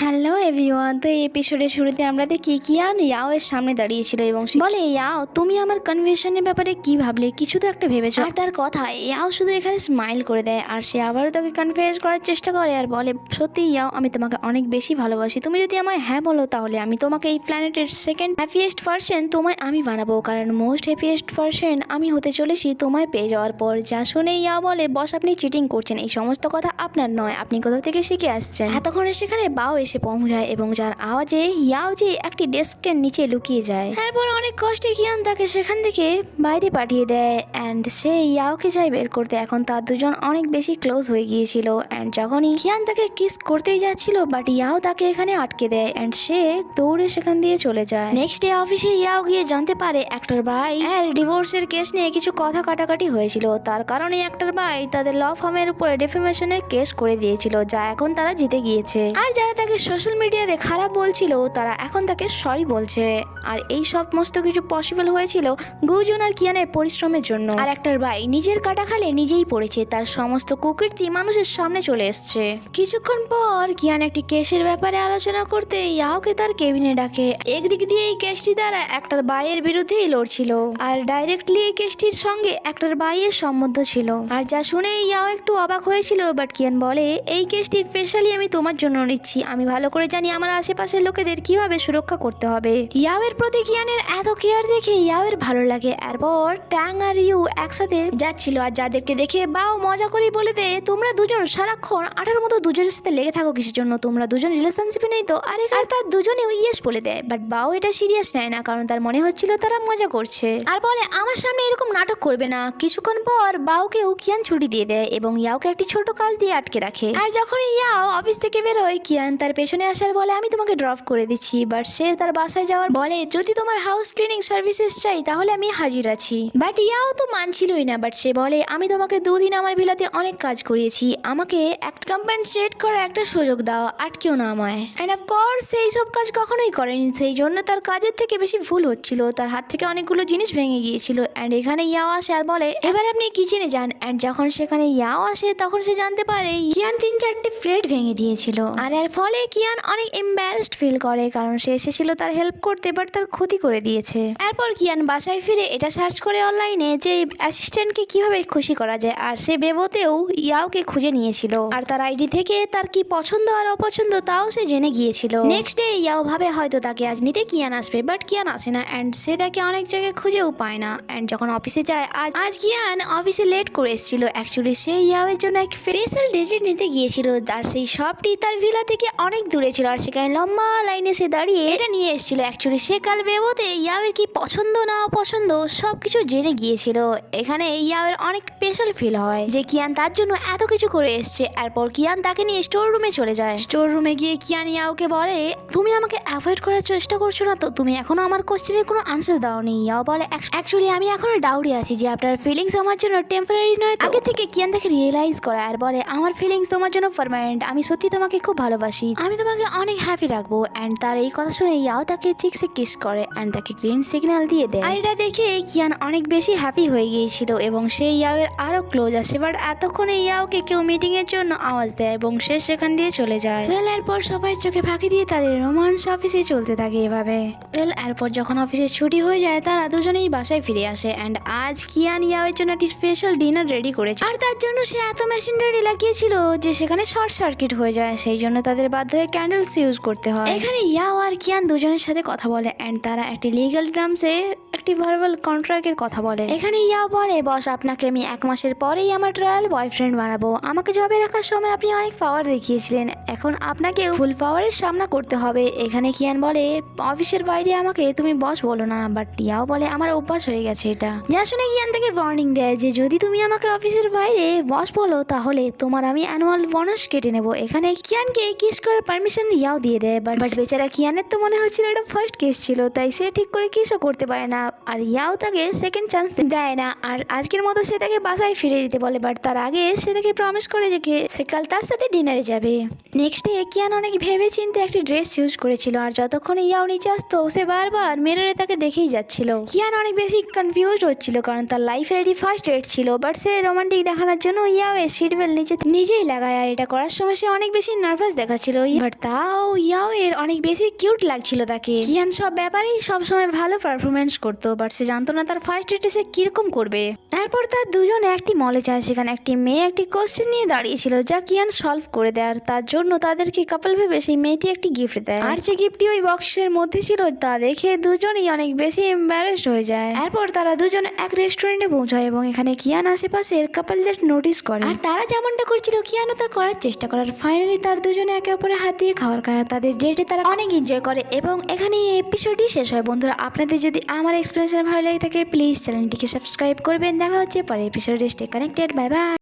Hello everyone. তো এই এপিসোডের শুরুতে আমরা দেখি কিয়ান ইয়াও এর সামনে দাঁড়িয়েছিল এবং সে বলে, ইয়াও তুমি আমার কনভেনশনের ব্যাপারে কি ভাবলে? কিছু তো একটা ভেবেছো। আর তার কথা ইয়াও শুধু এখানে স্মাইল করে দেয় আর সে আবারও তাকে কনফেস করার চেষ্টা করে আর বলে, সত্যি ইয়াও আমি তোমাকে অনেক বেশি ভালোবাসি। তুমি যদি আমায় হ্যাঁ বলো তাহলে আমি তোমাকে এই প্ল্যানেটের সেকেন্ড হ্যাপিয়েস্ট পারসন তোমায় আমি বানাবো, কারণ মোস্ট হ্যাপিয়েস্ট পারসন আমি হতে চলেছি তোমায় পেয়ে যাওয়ার পর। যা শুনে ইয়াও বলে, বস আপনি চিটিং করছেন, এই সমস্ত কথা আপনার নয়, আপনি কোথা থেকে শিখে আসছেন। এতক্ষণে সেখানে বাও এসে পৌঁছায় এবং যার আওয়াজে ইয়াও যে একটি ডেস্কের নিচে লুকিয়ে যায়। এরপর অনেক কষ্টে কিয়ান তাকে সেখান থেকে বাইরে পাঠিয়ে দেয় অ্যান্ড সে ইয়াওকে যায় বের করতে। এখন তার দুজন অনেক বেশি ক্লোজ হয়ে গিয়েছিল অ্যান্ড যখনই কিয়ান তাকে কিস করতেই যাচ্ছিল বাট ইয়াও তাকে এখানে আটকে দেয় অ্যান্ড সে দৌড়ে সেখান দিয়ে চলে যায়। নেক্সট ডে অফিসে ইয়াও গিয়ে জানতে পারে একটার ভাই এর ডিভোর্সের কেস নিয়ে কিছু কথা কাটাকাটি হয়েছিল, তার কারণে একটার ভাই তাদের ল ফার্মের উপরে ডিফেমেশনের কেস করে দিয়েছিল, যা এখন তারা জিতে গিয়েছে। আর যারা তাকে সোশ্যাল মিডিয়াতে খারাপ বলছিল তারা এখন তাকে সরি বলছে। আর এই সমস্ত কিছু পসিবল হয়েছিল গুজন আর কিয়ানের পরিশ্রমের জন্য। আর একটার ভাই নিজের কাটা খালে নিজেই পড়েছে, তার সমস্ত কুকীর্তি মানুষের সামনে চলে এসছে। কিছুক্ষণ পর কিয়ান একটি কেসের ব্যাপারে আলোচনা করতে ইয়াওকে তার কেবিনে ডাকে। একদিক দিয়ে এই কেসটি দ্বারা একটার ভাইয়ের বিরুদ্ধেই লড়ছিল আর ডাইরেক্টলি এই কেসটির সঙ্গে একটার ভাইয়ের সম্বন্ধ ছিল। আর যা শুনে ইয়াও একটু অবাক হয়েছিল বাট কিয়ান বলে, এই কেসটি স্পেশালি আমি তোমার জন্য নিচ্ছি, আমি ভালো করে জানি আমার আশেপাশের লোকেদের কিভাবে সুরক্ষা করতে হবে। ইয়াওয়ের প্রতি কিয়ানের এত কেয়ার দেখে ইয়াওয়ের ভালো লাগে। এরপর ট্যাং আর ইউ একসাথে যাচ্ছিল আর যাদেরকে দেখে বাও মজা করেই বলে দেয়, তোমরা দুজন সারাক্ষণ আটার মতো দুজনের সাথে লেগে থাকো কিসের জন্য? তোমরা দুজন রিলেশনশিপে নেই তো? আর তার দুজনেও ইয়েস বলে দেয় বাট বাও এটা সিরিয়াস নেয় না, কারণ তার মনে হচ্ছিল তারা মজা করছে আর বলে, আমার সামনে এরকম নাটক করবে না। কিছুক্ষণ পর বাওকেও কিয়ান ছুটি দিয়ে দেয় এবং ইয়াওকে একটি ছোট কাজ দিয়ে আটকে রাখে। আর যখন ইয়াও অফিস থেকে বেরোয় কিয়ান তার পেছনে আসার বলে, আমি তোমাকে ড্রপ করে দিচ্ছি। বাট সে তার বাসায় যাওয়ার বলে, যদি তোমার হাউস ক্লিনিং সার্ভিসেস চাই তাহলে আমি হাজির আছি। বাট ইয়াও তো মানছিলই না, বাট সে বলে, আমি তোমাকে 2 দিন আমার ভিলাতে অনেক কাজ করিয়েছি, আমাকে একটা কম্পেনসেট করার একটা সুযোগ দাও, আটকেও না আমায়। অ্যান্ড অফকোর্স সেই সব কাজ কখনোই করেনি, সেই জন্য তার কাজের থেকে বেশি ভুল হচ্ছিল, তার হাত থেকে অনেকগুলো জিনিস ভেঙে গিয়েছিল। অ্যান্ড এখানে ইয়াও আসে আর বলে, এবার আপনি কিচেনে যান। অ্যান্ড যখন সেখানে ইয়াও আসে তখন সে জানতে পারে কিয়ান 3-4টে প্লেট ভেঙে দিয়েছিল। আর এর ফলে কিয়ান অনেক এম্বারেসড ফিল করে, কারণ সে এসেছিল তার হেল্প করতে বাট তার ক্ষতি করে দিয়েছে। এরপর কিয়ান বাসায় ফিরে এটা সার্চ করে অনলাইনে যে অ্যাসিস্ট্যান্টকে কিভাবে খুশি করা যায়, আর সে বেবোতেও ইয়াওকে খুঁজে নিয়েছিল আর তার আইডি থেকে তার কি পছন্দ আর অপছন্দ তাও সে জেনে গিয়েছিল। নেক্সট ডে ইয়াও ভাবে হয়তো তাকে আজ নিতে কিয়ান আসবে বাট কিয়ান আসে না অ্যান্ড সে তাকে অনেক জায়গায় খুঁজেও পায় না। অ্যান্ড যখন অফিসে যায় আজ কিয়ান অফিসে লেট করে এসেছিল। অ্যাকচুয়ালি সে ইয়াওয়ের জন্য এক স্পেশাল ডেজার্ট নিতে গিয়েছিল আর সেই শপটি তার ভিলা থেকে অনেক দূরে ছিল আর সেখানে লম্বা লাইনে সে দাঁড়িয়ে এটা নিয়ে এসেছিল। অ্যাকচুয়ালি সে কাল বেবোতে ইয়াওয়ের কি পছন্দ না অপছন্দ সবকিছু জেনে গিয়েছিল। এখানে ইয়াওয়ের অনেক স্পেশাল ফিল হয় যে কিয়ান তার জন্য এত কিছু করে এসছে। এরপর কিয়ান তাকে নিয়ে স্টোর রুমে চলে যায়। স্টোর রুমে গিয়ে কিয়ান ইয়াওকে বলে, তুমি আমাকে অ্যাভয়েড করার চেষ্টা করছো না তো? তুমি এখনো আমার কোশ্চেনের কোনো আনসার দাওনি। ইয়াও বলে, অ্যাকচুয়ালি আমি এখনো ডাউটে আছি যে আপনার ফিলিংস আমার জন্য টেম্পোরারি নয়। আগে থেকে কিয়ান তাকে রিয়েলাইজ করে আর বলে, আমার ফিলিংস তোমার জন্য পার্মানেন্ট, আমি সত্যি তোমাকে খুব ভালোবাসি, আমি তোমাকে অনেক হ্যাপি রাখবো। অ্যান্ড তার এই কথা শুনে ইয়াও তাকে চিক্সে কিস করে অ্যান্ড তাকে গ্রিন সিগন্যাল দিয়ে দেয়। আর এটা দেখে কিয়ান অনেক বেশি হ্যাপি হয়ে গিয়েছিল এবং সে ইয়াওয়ের আরো ক্লোজ আসে। বাট এতক্ষণে ইয়াওকে কেউ মিটিং এর জন্য আওয়াজ দেয় এবং সে সেখান দিয়ে চলে যায়। এরপর সবাই চোখে ফাঁকি দিয়ে তাদের রোমান্স অফিসে চলতে থাকে এভাবে। এরপর যখন অফিসের ছুটি হয়ে যায় তারা দুজনেই বাসায় ফিরে আসে অ্যান্ড আজ কিয়ান ইয়াওয়ের জন্য একটি স্পেশাল ডিনার রেডি করেছে আর তার জন্য সে এত মেশিনারি লাগিয়েছিল যে সেখানে শর্ট সার্কিট হয়ে যায়, সেই জন্য তাদের বাধ্য হয়ে ক্যান্ডেলস ইউজ করতে হয়। এখানে ইয়াও আর কিয়ান দুজনের সাথে কথা বলে অ্যান্ড তারা একটি লিগ্যাল টার্মসে একটি ভার্বাল কন্ট্রাক্টের কথা বলে। এখানে ইয়াও বলে, বস আপনাকে আমি 1 মাসের পরেই আমার ট্রায়াল বয়ফ্রেন্ড বানাবো, আমাকে জবে রাখার সময় আপনি অনেক পাওয়ার দেখিয়েছিলেন, এখন আপনাকে ফুল পাওয়ারের সামনা করতে হবে। এখানে কিয়ান বলে, অফিসের বাইরে আমাকে তুমি বস বলো না। বাট ইয়াও বলে, আমার অভ্যাস হয়ে গেছে এটা। যা শুনে কিয়ান তাকে ওয়ার্নিং দেয় যে যদি তুমি আমাকে অফিসের বাইরে বস বলো তাহলে তোমার আমি অ্যানুয়াল বোনাস কেটে নেবো। এখানে কিয়ানকে কিস করার পারমিশন ইয়াও দিয়ে দেয় বাট বেচারা কিয়ানের তো মনে হচ্ছিল এটা ফার্স্ট কেস ছিল, তাই সে ঠিক করে কিসও করতে পারে না। আর ইয়াও তাকে সেকেন্ড চান্স দেয় না আর আজকের মতো সে তাকে বাসায় ফিরে দিতে বলে। বাট তার আগে সে তাকে প্রমিস করে যে সে কাল তার সাথে ডিনারে যাবে। নেক্সট ডে কিয়ান অনেক ভেবে চিন্তে একটি ড্রেস চুজ করেছিল আর যতক্ষণ ইয়াও নিচে আসতো সে বারবার মিররে তাকে দেখেই যাচ্ছিল। কিয়ান অনেক বেশি কনফিউজ হচ্ছিল কারণ তার লাইফের এটি ফার্স্ট ডেট ছিল। বাট সে রোমান্টিক দেখানোর জন্য ইয়াও এর সিট বেল্ট নিজেই লাগায় আর এটা করার সময় সে অনেক বেশি নার্ভাস দেখাচ্ছিল। বাট তাও ইয়াও এর অনেক বেশি কিউট লাগছিল তাকে। কিয়ান সব ব্যাপারেই সবসময় ভালো পারফরমেন্স করতো বাট সে জানতো না তার ফার্স্ট ডেটে সে কিরকম করবে। তারপর তার দুজনে একটি মলে যায়, সেখানে একটি মেয়ে একটি কোশ্চেন নিয়ে দাঁড়িয়েছিল যা কিয়ান সলভ করে দেয় আর তার জন্য তাদেরকে কাপল ভেবে সেই মেয়েটি একটি গিফট দেয়। আর যে গিফটটি ওই বক্সের মধ্যে ছিল তা দেখে দুজনেই অনেক বেশি এম্বারেসড হয়ে যায়। এরপর তারা দুজন এক রেস্টুরেন্টে পৌঁছায় এবং এখানে কিয়ান আশেপাশের কাপলদের নোটিস করে আর তারা যেমনটা করছিল কিয়ানও তা করার চেষ্টা করে। আর ফাইনালি তার দুজনে একে অপরে হাত দিয়ে খাবার খায়। তাদের ডেটে তারা অনেক এনজয় করে এবং এখানে এই এপিসোডই শেষ হয়। বন্ধুরা, আপনাদের যদি আমার এক্সপিরিয়েন্স ভালো লাগে থাকে প্লিজ চ্যানেলটিকে সাবস্ক্রাইব করবেন। দেখা হচ্ছে পরের এপিসোডে। Stay connected. Bye bye.